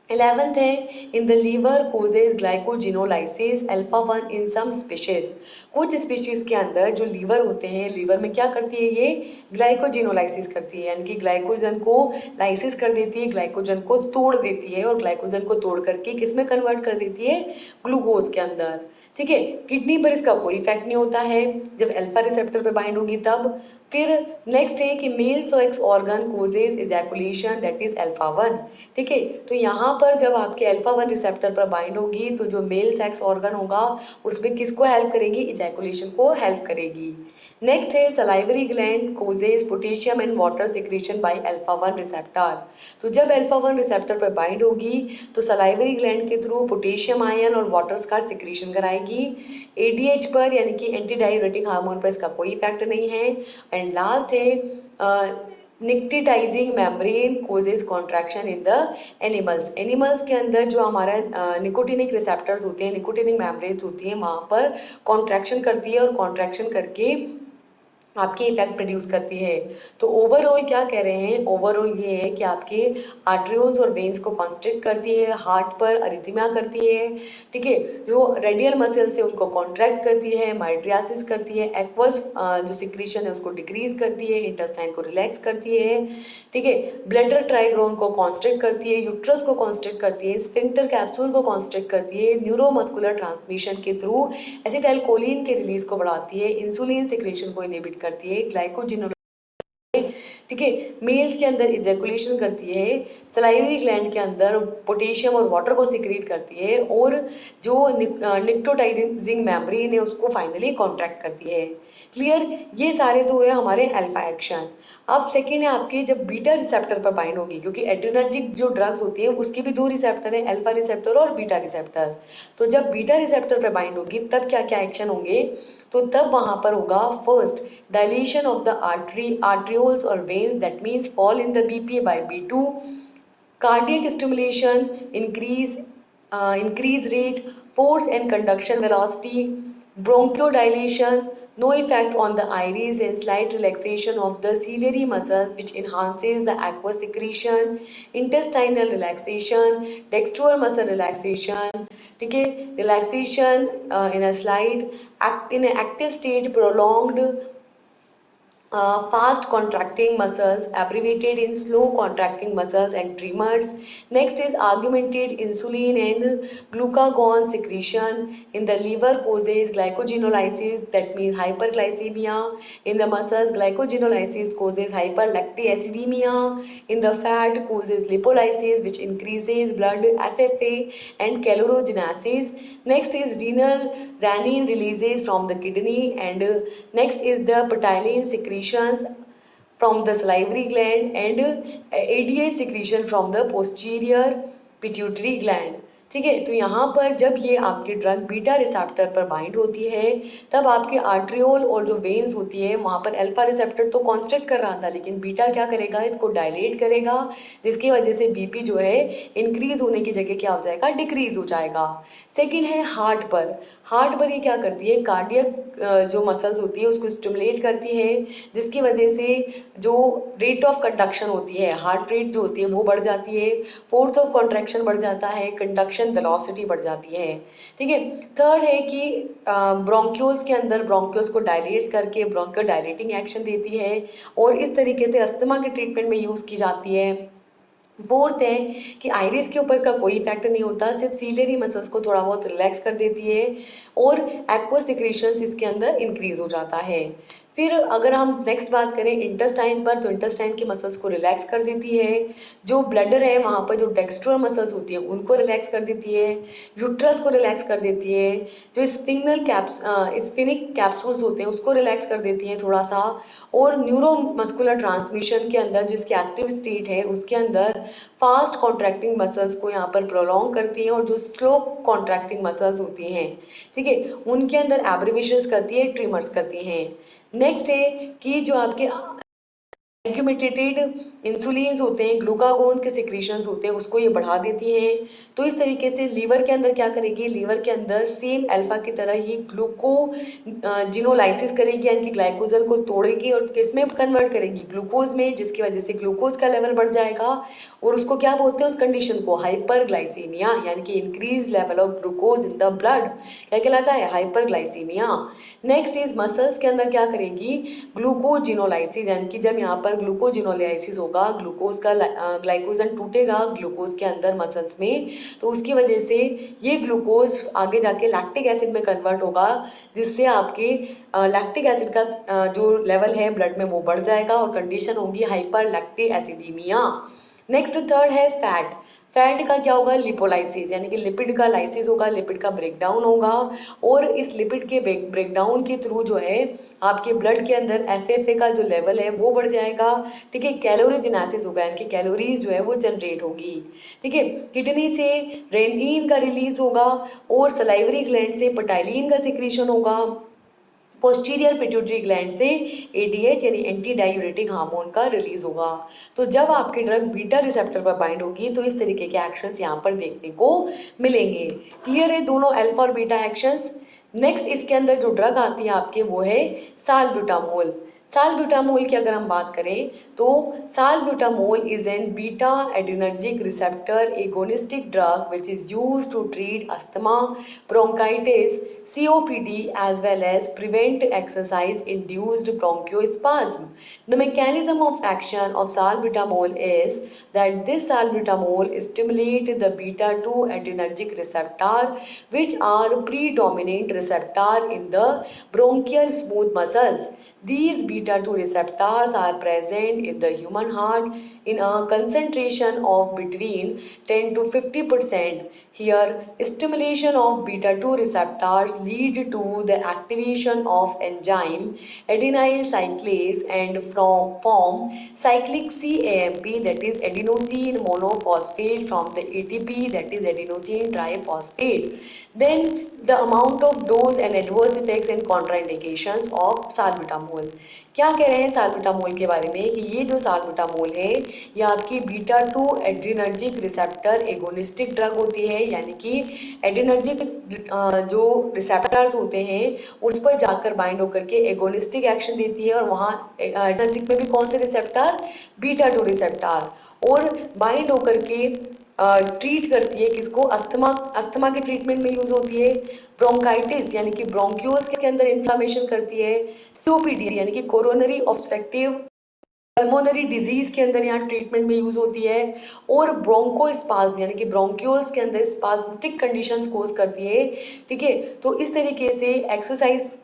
11th है in the liver causes glycogenolysis alpha 1 in some species. कुछ स्पीशीज के अंदर जो लीवर होते हैं, लीवर में क्या करती है ये ग्लाइकोजिनोलाइसिस करती है, यानी कि ग्लाइकोजन को लाइसिस कर देती है, ग्लाइकोजन को तोड़ देती है और ग्लाइकोजन को तोड़ करके किस में कन्वर्ट कर देती है, ग्लूकोज के अंदर। ठीक है, किडनी पर इसका कोई इफेक्ट नहीं होता है जब अल्फा रिसेप्टर पे बाइंड होगी तब। फिर नेक्स्ट है कि male sex organ causes ejaculation, that is alpha 1। ठीक है, तो यहाँ पर जब आपके अल्फा 1 रिसेप्टर पर बाइंड होगी तो जो मेल सेक्स ऑर्गन होगा उसमें किसको हेल्प करेगी, इजैकुलेशन को हेल्प करेगी। नेक्स्ट है salivary gland causes potassium and water secretion by alpha 1 receptor. तो जब अल्फा 1 रिसेप्टर पर बाइंड होगी तो सलाइवरी ग्लैंड के थ्रू पोटेशियम आयन और वाटर का सिक्रीशन कराएगी। एडीएच पर यानी कि एंटी डाययूरेटिक हार्मोन पर इसका कोई इफेक्ट नहीं है। एंड लास्ट है nictitating membrane causes contraction in the animals. Animals के अंदर जो हमारा निकोटिनिक रिसेप्टर्स होते हैं, निकोटिनिक मेम्ब्रेन्स होती हैं, वहाँ पर कॉन्ट्रैक्शन करती है और कॉन्ट्रैक्शन करके आपकी इफेक्ट प्रोड्यूस करती है। तो ओवरऑल क्या कह रहे हैं, ओवरऑल ये है कि आपके आर्ट्रियोल्स और वेन्स को कॉन्स्ट्रिक्ट करती है, हार्ट पर अरिथमिया करती है। ठीक है, जो रेडियल मसल्स है उनको कॉन्ट्रैक्ट करती है, माइट्रियासिस करती है, एक्वस जो सिक्रीशन है उसको डिक्रीज करती है, इंटेस्टाइन को रिलैक्स करती है। ठीक है, ब्लैडर ट्राइग्रोन को कॉन्स्ट्रिक्ट करती है, यूट्रस को कॉन्स्ट्रिक्ट करती है, स्फिंक्टर कैप्सूल को कॉन्स्ट्रिक्ट करती है, न्यूरोमस्कुलर ट्रांसमिशन के थ्रू एसिटाइलकोलिन के रिलीज को बढ़ाती है, इंसुलिन सिक्रेशन को इनहिबिट करती है, ग्लाइकोजिनोलाइसिस, ठीक है, मेल्स के अंदर इजैकुलेशन करती है, सलाइवरी ग्लैंड के अंदर पोटेशियम और वाटर को सिक्रीट करती है और जो निक्टोटाइजिंग मेम्ब्रेन है उसको फाइनली कॉन्ट्रैक्ट करती है। क्लियर, ये सारे तो हुए हमारे अल्फा एक्शन। अब सेकेंड है आपके जब बीटा रिसेप्टर पर बाइंड होगी, क्योंकि एड्रेनर्जिक जो ड्रग्स होती है उसकी भी दो रिसेप्टर है, अल्फा रिसेप्टर और बीटा रिसेप्टर। तो जब बीटा रिसेप्टर पर बाइंड होगी तब क्या क्या एक्शन होंगे, तो तब वहां पर होगा first dilation of the arterioles or veins, that means fall in the BPA by B2, cardiac stimulation, increase rate, force and conduction velocity, bronchodilation, no effect on the iris and slight relaxation of the ciliary muscles which enhances the aqueous secretion, intestinal relaxation, dextral muscle relaxation, ठीक है, relaxation in a slide, in an active state prolonged fast contracting muscles, abbreviated in slow contracting muscles and tremors. Next is augmented insulin and glucagon secretion in the liver causes glycogenolysis, that means hyperglycemia. In the muscles, glycogenolysis causes hyperlactacidemia. In the fat causes lipolysis, which increases blood SFA and calorogenesis. Next is renal renin releases from the kidney, and next is the ptyalin secretions from the salivary gland and ADH secretion from the posterior pituitary gland. ठीक है, तो यहाँ पर जब ये आपके drug beta receptor पर bind होती है तब आपके आर्ट्रियोल और जो वेन्स होती है वहाँ पर अल्फा रिसेप्टर तो कॉन्स्ट्रिक्ट कर रहा था, लेकिन बीटा क्या करेगा, इसको डायलेट करेगा, जिसकी वजह से बीपी जो है इंक्रीज होने की जगह क्या हो जाएगा, डिक्रीज हो जाएगा। सेकेंड है हार्ट पर। हार्ट पर ये क्या करती है, कार्डियक जो मसल्स होती है उसको स्टिमुलेट करती है, जिसकी वजह से जो रेट ऑफ कंडक्शन होती है, हार्ट रेट जो होती है वो बढ़ जाती है, फोर्स ऑफ कॉन्ट्रैक्शन बढ़ जाता है, कंडक्शन वेलोसिटी बढ़ जाती है। ठीक है, थर्ड है कि ब्रोंक्यूल्स के अंदर ब्रोंक्यूल्स को डायलेट करके ब्रोंको डायलेटिंग एक्शन देती है और इस तरीके से अस्थमा के ट्रीटमेंट में यूज की जाती है। फोर्थ है कि आइरिस के ऊपर का कोई इफेक्ट नहीं होता, सिर्फ सीलियरी मसल्स को थोड़ा बहुत रिलैक्स कर देती है और एक्वा सिक्रेशंस इसके अंदर इंक्रीज हो जाता है। फिर अगर हम नेक्स्ट बात करें इंटेस्टाइन पर, तो इंटेस्टाइन की मसल्स को रिलैक्स कर देती है। जो ब्लडर है वहाँ पर जो डेक्स्ट्रोल मसल्स होती है उनको रिलैक्स कर देती है। यूट्रस को रिलैक्स कर देती है। जो स्फिनिक कैप्सूल्स होते हैं उसको रिलैक्स कर देती है थोड़ा सा। और न्यूरोमस्कुलर ट्रांसमिशन के अंदर जिसकी एक्टिव स्टेट है उसके अंदर फास्ट कॉन्ट्रैक्टिंग मसल्स को यहाँ पर प्रोलॉन्ग करती है, और जो स्लो कॉन्ट्रैक्टिंग मसल्स होती हैं, ठीक है, उनके अंदर एब्रिविशंस करती है, ट्रिमर्स करती हैं। नेक्स्ट है कि जो आपके एक्यूमेटेटेड इंसुलिन्स होते हैं, ग्लूकागोन के सिक्रीशंस होते हैं, उसको ये बढ़ा देती हैं। तो इस तरीके से लीवर के अंदर क्या करेगी, लीवर के अंदर सेम अल्फा की तरह ये जिनोलाइसिस करेगी, यानी कि ग्लाइकोजन को तोड़ेगी और किसमें कन्वर्ट करेगी, ग्लूकोज में, जिसकी वजह से ग्लूकोज का लेवल बढ़ जाएगा। और उसको क्या बोलते हैं उस कंडीशन को, हाइपरग्लाइसीमिया, यानी कि increase level of glucose in the blood, क्या कहलाता है, हाइपरग्लाइसीमिया। नेक्स्ट इज मसल्स के अंदर क्या करेगी, ग्लूकोजिनोलाइसिस, यानी कि जब यहाँ पर ग्लूकोजिनोलाइसिस होगा, ग्लूकोज का ग्लाइकोजन टूटेगा ग्लूकोज के अंदर मसल्स में, तो उसकी वजह से ये ग्लूकोज आगे जाके लैक्टिक एसिड में कन्वर्ट होगा, जिससे आपके लैक्टिक एसिड का जो लेवल है ब्लड में वो बढ़ जाएगा और कंडीशन होगी hyper lactic acidaemia. Next third है फैट। फैट का क्या होगा, लिपोलाइसिस, यानी कि लिपिड का लाइसिस होगा, लिपिड का ब्रेकडाउन होगा, और इस लिपिड के ब्रेकडाउन के थ्रू जो है आपके ब्लड के अंदर एफएफए का जो लेवल है वो बढ़ जाएगा, ठीक है, कैलोरीजेनेसिस होगा, यानी कि कैलोरीज जो है वो जनरेट होगी, ठीक है। किडनी से रेनिन का रिलीज होगा, और सलाइवरी ग्लैंड से पटाइलिन का सिक्रीशन होगा, पोस्टीरियर पिट्यूटरी ग्लैंड से एडीएच यानी एंटी डायूरेटिक हार्मोन का रिलीज होगा। तो जब आपकी ड्रग बीटा रिसेप्टर पर बाइंड होगी तो इस तरीके के एक्शंस यहाँ पर देखने को मिलेंगे। क्लियर है दोनों अल्फा और बीटा एक्शंस। नेक्स्ट इसके अंदर जो ड्रग आती है आपके वो है सालब्यूटामोल। सालब्यूटामोल की अगर हम बात करें तो salbutamol is an beta adrenergic receptor agonistic drug which is used to treat asthma, bronchitis, COPD as well as prevent exercise-induced bronchospasm. The mechanism of action of salbutamol is that this salbutamol stimulates the beta-2 adrenergic receptor, which are predominant receptor in the bronchial smooth muscles. These beta-2 receptors are present in the human heart in a concentration of between 10 to 50%. Here, stimulation of beta-2 receptors lead to the activation of enzyme adenyl cyclase and form cyclic CAMP, that is adenosine monophosphate, from the ATP, that is adenosine triphosphate. Then the amount of dose and adverse effects and contraindications of salbutamol. क्या कह रहे हैं salbutamol के बारे में कि ये जो साल्बुटामोल है ये आपकी beta 2 adrenergic receptor agonistic drug होती है, यानी कि एड्रीनर्जिक जो रिसेप्टर्स होते हैं उस पर जाकर बाइंड होकर के एगोनिस्टिक एक्शन देती है, और वहाँ एड्रीनर्जिक में भी कौन से रिसेप्टर, बीटा 2 रिसेप्टर, और बाइंड होकर के ट्रीट करती है किसको, अस्थमा, अस्थमा के ट्रीटमेंट में यूज होती है, ब्रोंकाइटिस यानी कि ब्रोंक्यूल्स के अंदर इन्फ्लामेशन करती है, सीओपीडी यानी कि कोरोनरी ऑब्स्ट्रक्टिव पल्मोनरी डिजीज के अंदर यहाँ ट्रीटमेंट में यूज होती है, और ब्रोंकोस्पाज्म यानी कि ब्रोंक्यूल्स के अंदर स्पाज्मेटिक कंडीशंस कोज करती है, ठीक है। तो इस तरीके से एक्सरसाइज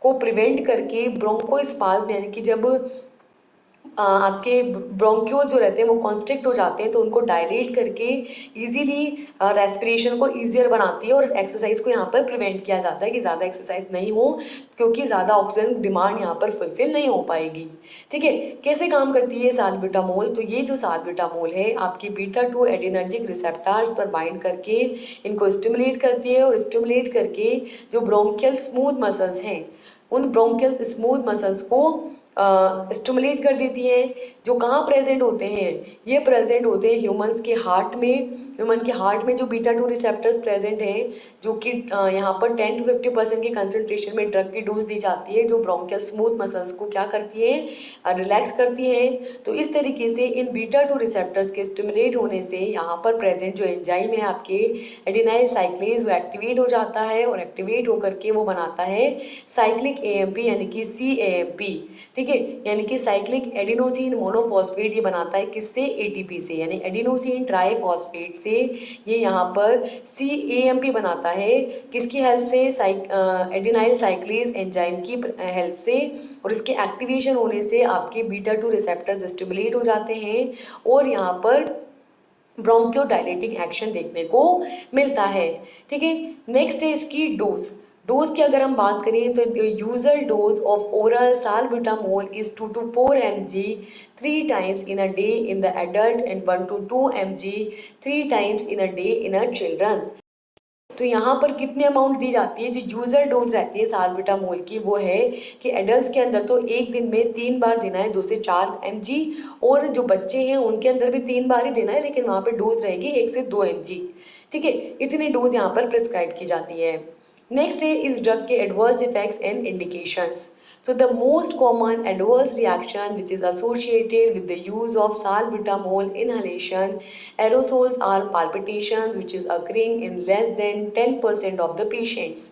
को प्रिवेंट करके ब्रोंकोस्पाज्म यानी कि जब आपके ब्रोंक्यूल्स जो रहते हैं वो कॉन्स्ट्रिक्ट हो जाते हैं तो उनको डायलेट करके इजीली रेस्पिरेशन को ईजियर बनाती है, और एक्सरसाइज को यहाँ पर प्रिवेंट किया जाता है कि ज़्यादा एक्सरसाइज नहीं हो, क्योंकि ज़्यादा ऑक्सीजन डिमांड यहाँ पर फुलफिल नहीं हो पाएगी, ठीक है। कैसे काम करती है साल्ब्यूटामोल, तो ये जो साल्ब्यूटामोल है आपकी बीटा 2 एड्रीनर्जिक रिसेप्टर्स पर बाइंड करके इनको स्टिमुलेट करती है, और स्टिमुलेट करके जो ब्रोंकियल स्मूथ मसल्स हैं उन ब्रोंकियल स्मूथ मसल्स को स्टिमुलेट कर देती हैं, जो कहाँ प्रेजेंट होते हैं, ये प्रेजेंट होते हैं ह्यूमंस के हार्ट में। ह्यूमन के हार्ट में जो बीटा 2 रिसेप्टर्स प्रेजेंट हैं, जो कि यहाँ पर 10 to 50% की कंसंट्रेशन में ड्रग की डोज दी जाती है, जो ब्रोंकियल स्मूथ मसल्स को क्या करती है, रिलैक्स करती है। तो इस तरीके से इन बीटा 2 रिसेप्टर्स के स्टिमुलेट होने से यहाँ पर प्रेजेंट जो एंजाइम है आपके एडिनाइल साइक्लेज वो एक्टिवेट हो जाता है, और एक्टिवेट होकर के वो बनाता है साइक्लिक एएमपी यानी कि CAMP, ठीक है। ठीक है, यानी कि साइक्लिक एडिनोसिन मोनोफॉस्फेट ये बनाता है किससे, एटीपी से, यानी एडिनोसिन ट्राइफॉस्फेट से ये यहाँ पर CAMP बनाता है, किसकी हेल्प से, एडिनाइल साइक्लेज एंजाइम की हेल्प से, और इसके एक्टिवेशन होने से आपके बीटा 2 रिसेप्टर्स स्टिमुलेट हो जाते हैं और यहाँ पर ब्रोंकियोडायलेटिंग एक्शन देखने को मिलता है। ठीक है, नेक्स्ट है इसकी डोज की अगर हम बात करें तो usual dose of oral salbutamol is 2 to 4 mg 3 times in a day in the adult and 1 to 2 mg 3 times in a day in a children। तो यहाँ पर कितनी अमाउंट दी जाती है, जो यूजर डोज रहती है साल्बिटामोल की वो है कि एडल्ट के अंदर तो एक दिन में 3 बार देना है 2 से 4 mg, और जो बच्चे हैं उनके अंदर भी 3 बार ही देना है, लेकिन वहाँ पर डोज रहेगी 1 से 2 mg। ठीक है, इतनी डोज यहाँ पर प्रिस्क्राइब की जाती है। नेक्स्ट है इस ड्रग के adverse effects and indications. So the most common adverse reaction which is associated with the use of salbutamol inhalation aerosols are palpitations which is occurring in less than 10% of the patients,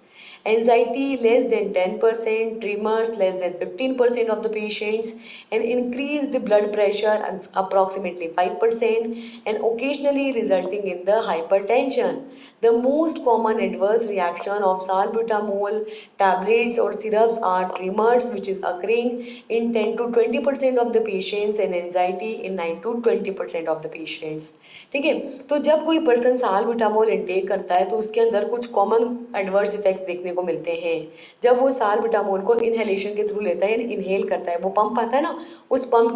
anxiety less than 10%, tremors less than 15% of the patients, and increased blood pressure approximately 5%, and occasionally resulting in the hypertension. The most common adverse reaction of salbutamol tablets or syrups are tremors which is occurring in 10 to 20% of the patients and anxiety in 9 to 20% of the patients। ठीक है, तो जब कोई person salbutamol intake करता है तो उसके अंदर कुछ कॉमन एडवर्स इफेक्ट्स देखने को मिलते हैं। जब वो साल्बुटामोल को इनहेलेशन के थ्रू लेता है, इनहेल करता है, वो पंप आता है ना, उस पंप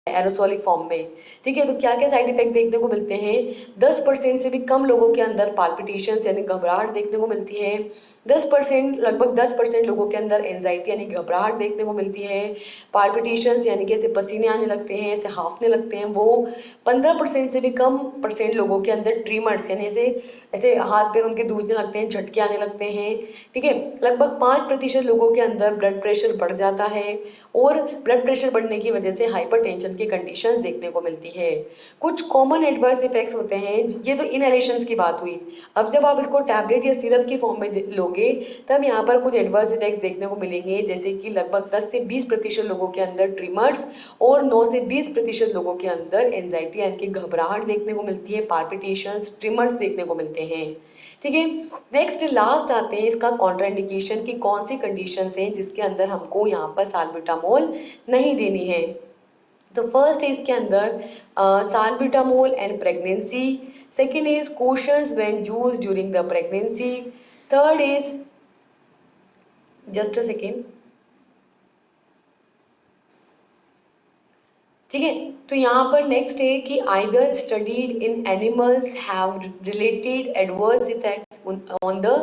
एरोसोलिक फॉर्म में। ठीक है, तो क्या क्या साइड इफेक्ट देखने को मिलते हैं, 10% से भी कम लोगों के अंदर पाल्पिटेशन यानी घबराहट देखने को मिलती है, 10% लगभग 10% लोगों के अंदर एंजाइटी यानी घबराहट देखने को मिलती है, पाल्पिटेशन यानी कि ऐसे पसीने आने लगते हैं, ऐसे हाफने लगते हैं वो, 15% से भी कम परसेंट लोगों के अंदर ट्रीमर्स यानी ऐसे ऐसे हाथ पैर उनके दूधने लगते हैं, झटके आने लगते हैं। ठीक है, लगभग 5% लोगों के अंदर ब्लड प्रेशर बढ़ जाता है और ब्लड प्रेशर बढ़ने की वजह से हाइपरटेंशन की कंडीशंस देखने को मिलती है। कुछ कॉमन एडवर्स इफेक्ट्स होते हैं, ये तो इनहेलेशंस की बात हुई। अब जब आप इसको टैबलेट या सिरप की फॉर्म में लोगे तब यहाँ पर कुछ एडवर्स इफेक्ट देखने को मिलेंगे, जैसे कि लगभग 10 से 20% लोगों के अंदर ट्रिमर्स और 9 से 20% लोगों के अंदर एंजाइटी यानी कि घबराहट देखने को मिलती है, पाल्पिटेशंस, ट्रिमर्स देखने को मिलते हैं। ठीक है, नेक्स्ट लास्ट आते हैं इसका कॉन्ट्राइंडिकेशन की कौन सी कंडीशंस हैं जिसके अंदर हमको यहाँ पर साल्बुटामोल नहीं देनी है। तो फर्स्ट है इसके अंदर salbutamol and pregnancy, second is cautions when used during the pregnancy, third is just a second. ठीक है, तो यहाँ पर नेक्स्ट है कि either studied in animals have related adverse effects on the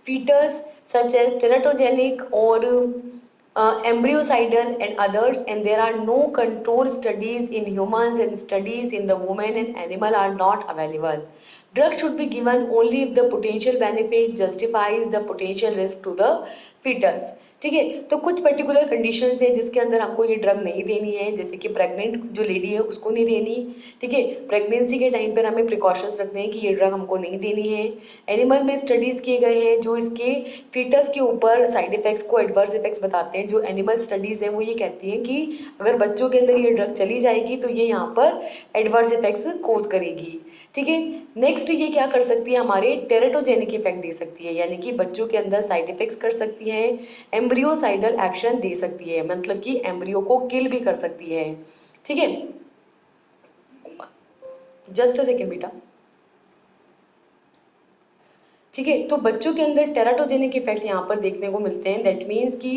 fetus such as teratogenic or embryocidal and others, and there are no control studies in humans and studies in the women and animal are not available. Drug should be given only if the potential benefit justifies the potential risk to the fetus। ठीक है, तो कुछ particular conditions है जिसके अंदर हमको ये drug नहीं देनी है, जैसे कि प्रेग्नेंट जो लेडी है उसको नहीं देनी। ठीक है, प्रेगनेंसी के टाइम पर हमें प्रिकॉशंस रखने हैं कि ये ड्रग हमको नहीं देनी है। एनिमल में स्टडीज किए गए हैं जो इसके फीटस के ऊपर साइड इफेक्ट्स को एडवर्स इफेक्ट्स बताते हैं। जो एनिमल स्टडीज है वो ये कहती हैं कि अगर बच्चों के अंदर ये ड्रग चली जाएगी तो ये यहाँ पर एडवर्स इफेक्ट्स कोज करेगी। ठीक है, नेक्स्ट ये क्या कर सकती है, हमारे टेरेटोजेनिक इफेक्ट दे सकती है, यानी कि बच्चों के अंदर साइड इफेक्ट्स कर सकती है, एम्ब्रियोसाइडल एक्शन दे सकती है, मतलब कि एम्ब्रियो को किल भी कर सकती है। ठीक है, जस्ट अ सेकेंड बेटा। ठीक है, तो बच्चों के अंदर टेराटोजेनिक इफेक्ट यहाँ पर देखने को मिलते हैं। दैट मीन्स कि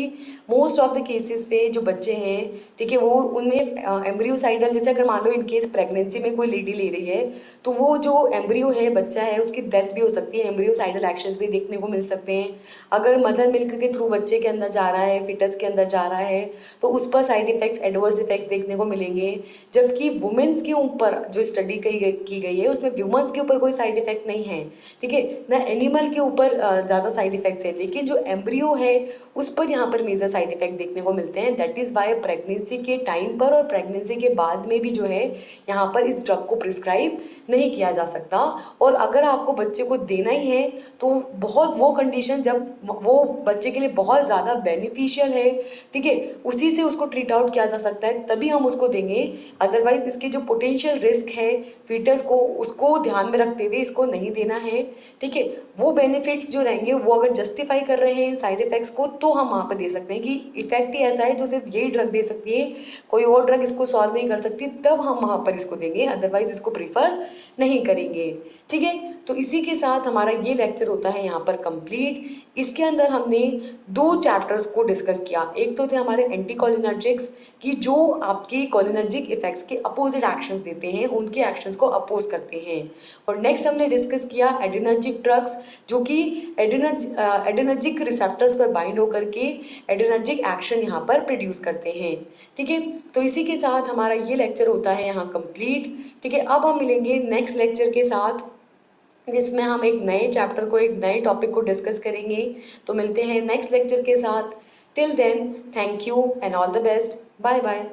मोस्ट ऑफ द केसेस पे जो बच्चे हैं, ठीक है, वो उनमें एम्ब्रियोसाइडल, जैसे अगर मान लो इन केस प्रेगनेंसी में कोई लेडी ले रही है तो वो जो एम्ब्रियो है, बच्चा है, उसकी डेथ भी हो सकती है, एम्ब्रियोसाइडल एक्शंस भी देखने को मिल सकते हैं। अगर मदर मिल्क के थ्रू बच्चे के अंदर जा रहा है, फिटस के अंदर जा रहा है, तो उस पर साइड इफेक्ट्स, एडवर्स इफेक्ट्स देखने को मिलेंगे। जबकि वुमेन्स के ऊपर जो स्टडी की गई है उसमें वुमेन्स के ऊपर कोई साइड इफेक्ट नहीं है। ठीक है, ना एनिमल के ऊपर ज़्यादा साइड इफेक्ट्स है, लेकिन जो एम्ब्रियो है उस पर यहाँ पर मेजर साइड इफेक्ट देखने को मिलते हैं। दैट इज़ वाई प्रेगनेंसी के टाइम पर और प्रेगनेंसी के बाद में भी जो है यहाँ पर इस ड्रग को प्रिस्क्राइब नहीं किया जा सकता। और अगर आपको बच्चे को देना ही है तो बहुत वो कंडीशन जब वो बच्चे के लिए बहुत ज़्यादा बेनिफिशियल है, ठीक है, उसी से उसको ट्रीट आउट किया जा सकता है, तभी हम उसको देंगे। अदरवाइज इसके जो पोटेंशियल रिस्क है फीटस को, उसको ध्यान में रखते हुए इसको नहीं देना है, ठीक है। वो बेनिफिट्स जो रहेंगे वो अगर जस्टिफाई कर रहे हैं इन साइड इफेक्ट्स को तो हम वहाँ पर दे सकते हैं कि इफेक्ट ही ऐसा है जो सिर्फ यही ड्रग दे सकती है, कोई और ड्रग इसको सॉल्व नहीं कर सकती, तब हम वहाँ पर इसको देंगे, अदरवाइज इसको प्रीफर नहीं करेंगे, ठीक है। तो इसी के साथ हमारा ये लेक्चर होता है यहाँ पर कंप्लीट। इसके अंदर हमने 2 चैप्टर्स को डिस्कस किया। एक तो थे हमारे एंटीकोलिनर्जिक्स कि जो आपके कोलिनर्जिक इफेक्ट्स के अपोजिट एक्शंस देते हैं, उनके एक्शंस को अपोज करते हैं। और नेक्स्ट हमने डिस्कस किया एड्रेनर्जिक ड्रग्स जो कि एड्रेनर्जिक रिसेप्टर्स पर बाइंड होकर के एड्रेनर्जिक एक्शन यहाँ पर प्रोड्यूस करते हैं, ठीक है। तो इसी के साथ हमारा ये लेक्चर होता है यहाँ कंप्लीट, ठीक है। अब हम मिलेंगे नेक्स्ट लेक्चर के साथ जिसमें हम एक नए चैप्टर को, एक नए टॉपिक को डिस्कस करेंगे। तो मिलते हैं नेक्स्ट लेक्चर के साथ। Till then, thank you and all the best. Bye bye.